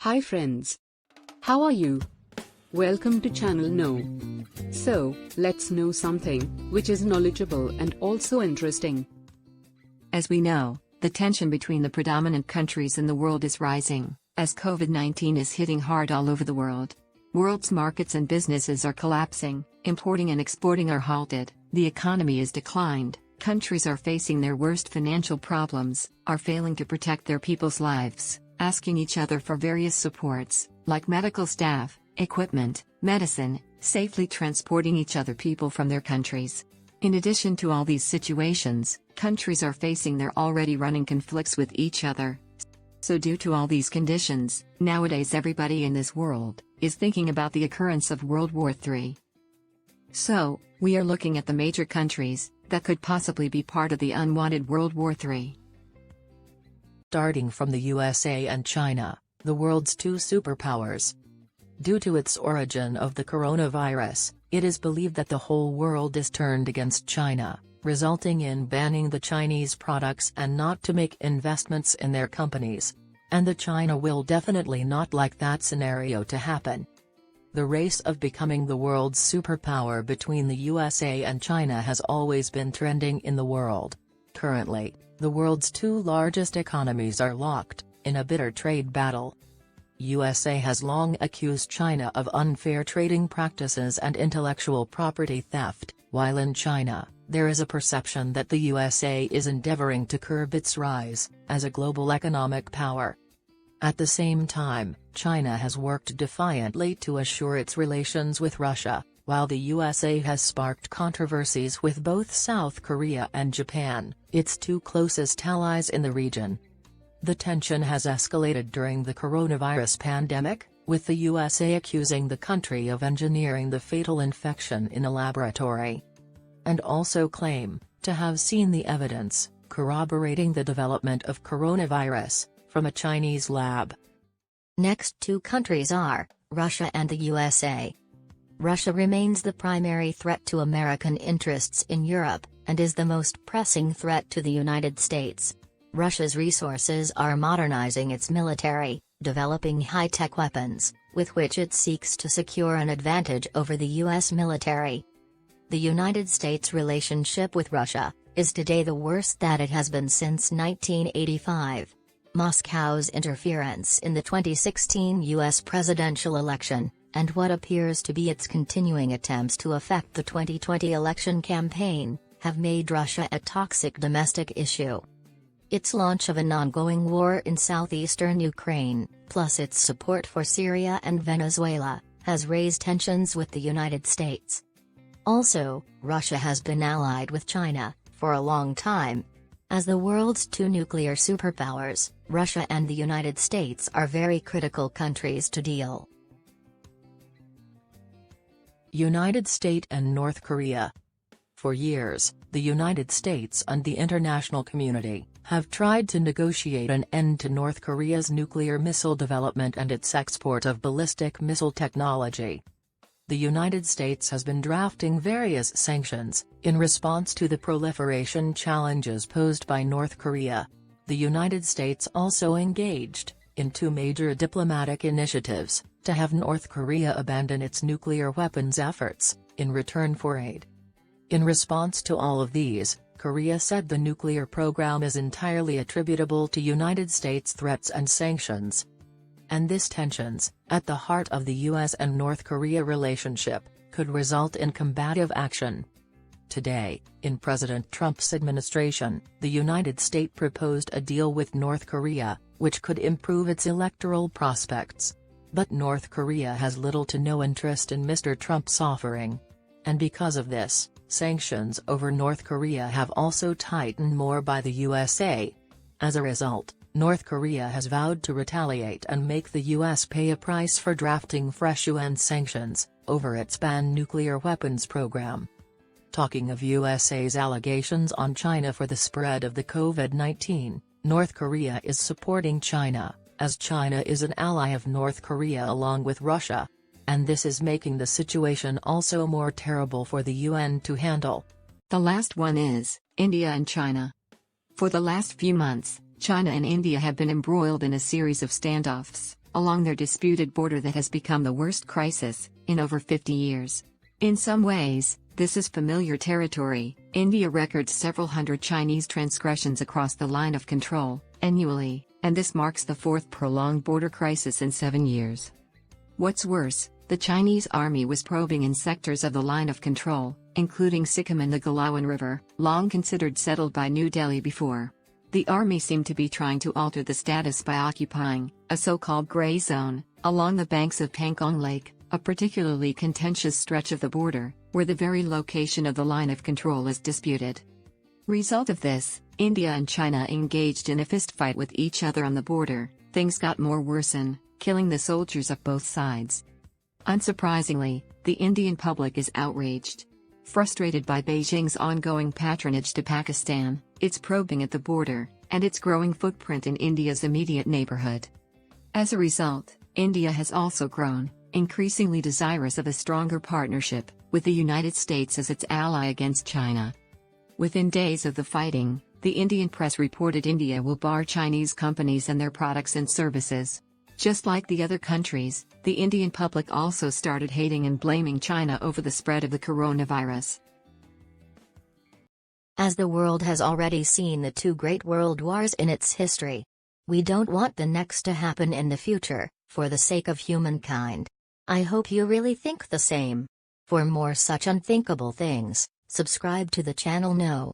Hi friends. How are you? Welcome to channel No. So, let's know something which is knowledgeable and also interesting. As we know, the tension between the predominant countries in the world is rising, as COVID-19 is hitting hard all over the world. World's markets and businesses are collapsing, importing and exporting are halted, the economy is declined, countries are facing their worst financial problems, are failing to protect their people's lives, asking each other for various supports, like medical staff, equipment, medicine, safely transporting each other people from their countries. In addition to all these situations, countries are facing their already running conflicts with each other. So due to all these conditions, nowadays everybody in this world is thinking about the occurrence of World War III. So, we are looking at the major countries that could possibly be part of the unwanted World War III. Starting from the USA and China, the world's two superpowers. Due to its origin of the coronavirus, it is believed that the whole world is turned against China, resulting in banning the Chinese products and not to make investments in their companies. And the China will definitely not like that scenario to happen. The race of becoming the world's superpower between the USA and China has always been trending in the world. Currently, the world's two largest economies are locked in a bitter trade battle. USA has long accused China of unfair trading practices and intellectual property theft, while in China, there is a perception that the USA is endeavoring to curb its rise as a global economic power. At the same time, China has worked defiantly to assure its relations with Russia, while the USA has sparked controversies with both South Korea and Japan, its two closest allies in the region. The tension has escalated during the coronavirus pandemic, with the USA accusing the country of engineering the fatal infection in a laboratory. And also claim to have seen the evidence corroborating the development of coronavirus from a Chinese lab. Next two countries are Russia and the USA. Russia remains the primary threat to American interests in Europe, and is the most pressing threat to the United States. Russia's resources are modernizing its military, developing high-tech weapons, with which it seeks to secure an advantage over the U.S. military. The United States' relationship with Russia is today the worst that it has been since 1985. Moscow's interference in the 2016 U.S. presidential election, and what appears to be its continuing attempts to affect the 2020 election campaign, have made Russia a toxic domestic issue. Its launch of an ongoing war in southeastern Ukraine, plus its support for Syria and Venezuela, has raised tensions with the United States. Also, Russia has been allied with China for a long time. As the world's two nuclear superpowers, Russia and the United States are very critical countries to deal. United States and North Korea. For years, the United States and the international community have tried to negotiate an end to North Korea's nuclear missile development and its export of ballistic missile technology. The United States has been drafting various sanctions in response to the proliferation challenges posed by North Korea. The United States also engaged in two major diplomatic initiatives to have North Korea abandon its nuclear weapons efforts, in return for aid. In response to all of these, Korea said the nuclear program is entirely attributable to United States threats and sanctions. And this tensions, at the heart of the US and North Korea relationship, could result in combative action. Today, in President Trump's administration, the United States proposed a deal with North Korea, which could improve its electoral prospects. But North Korea has little to no interest in Mr. Trump's offering. And because of this, sanctions over North Korea have also tightened more by the USA. As a result, North Korea has vowed to retaliate and make the US pay a price for drafting fresh UN sanctions over its banned nuclear weapons program. Talking of USA's allegations on China for the spread of the COVID-19, North Korea is supporting China, as China is an ally of North Korea along with Russia. And this is making the situation also more terrible for the UN to handle. The last one is India and China. For the last few months, China and India have been embroiled in a series of standoffs, along their disputed border that has become the worst crisis in over 50 years. In some ways, this is familiar territory. India records several hundred Chinese transgressions across the line of control annually, and this marks the fourth prolonged border crisis in 7 years. What's worse, the Chinese army was probing in sectors of the line of control, including Sikkim and the Galawan River, long considered settled by New Delhi before. The army seemed to be trying to alter the status by occupying a so-called gray zone along the banks of Pangong Lake, a particularly contentious stretch of the border, where the very location of the line of control is disputed. Result of this, India and China engaged in a fistfight with each other on the border. Things got more worsen, killing the soldiers of both sides. Unsurprisingly, the Indian public is outraged. Frustrated by Beijing's ongoing patronage to Pakistan, its probing at the border, and its growing footprint in India's immediate neighborhood. As a result, India has also grown, increasingly desirous of a stronger partnership with the United States as its ally against China. Within days of the fighting, the Indian press reported India will bar Chinese companies and their products and services. Just like the other countries, the Indian public also started hating and blaming China over the spread of the coronavirus. As the world has already seen the two great world wars in its history, we don't want the next to happen in the future, for the sake of humankind. I hope you really think the same. For more such unthinkable things, subscribe to the channel now.